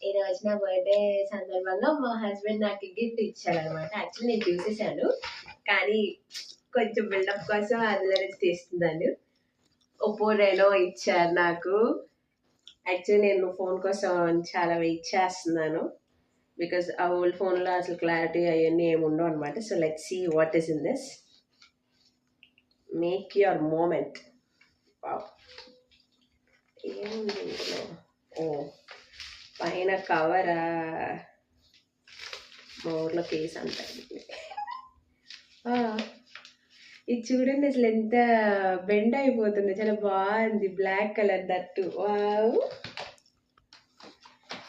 ఈరోజు నా బర్త్డే సందర్భంగా మా హస్బెండ్ నాకు గిఫ్ట్ ఇచ్చాడనమాట. యాక్చువల్లీ నేను చూసేసాను, కానీ కొంచెం బిల్డప్ కోసం అందులో నుంచి తీస్తున్నాను. ఒప్పో రెనో ఇచ్చారు నాకు. యాక్చువల్లీ నేను ఫోన్ కోసం చాలా వెయిట్ చేస్తున్నాను, బికాస్ ఆ ఓల్డ్ ఫోన్లో అసలు క్లారిటీ అవన్నీ ఏమి ఉండవు అనమాట. So let's see what is in this. Make your moment. ఏముంది ఇందులో? ఓ పైన కవరా, మా ఊర్లో కేసు అంటారు. ఇది చూడండి అసలు ఎంత బెండ్ అయిపోతుంది, చాలా బాగుంది. Black colour that. Wow,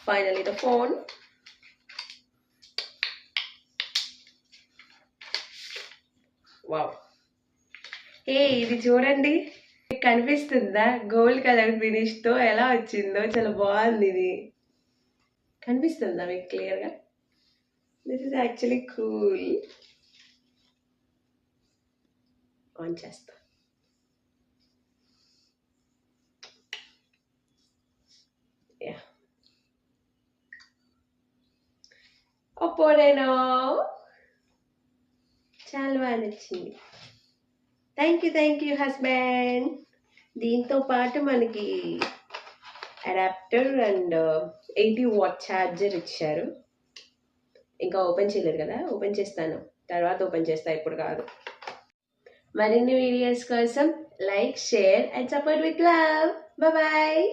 finally the phone. Wow, ఇది చూడండి, కనిపిస్తుందా? గోల్డ్ కలర్ ఫినిష్ తో ఎలా వచ్చిందో చాలా బాగుంది. ఇది కనిపిస్తుందా మీకు క్లియర్గా? This is actually cool. On చేస్తా. ఒప్పో రెనో చాలా బాగా నచ్చింది. Thank you husband. దీంతో పాటు మనకి అడాప్టర్ అండ్ 80 వాట్ ఛార్జర్ ఇచ్చారు. ఇంకా ఓపెన్ చేయలేదు కదా, ఓపెన్ చేస్తాను, తర్వాత ఓపెన్ చేస్తా, ఇప్పుడు కాదు. మరిన్ని వీడియోస్ కోసం like, share and support with love. Bye.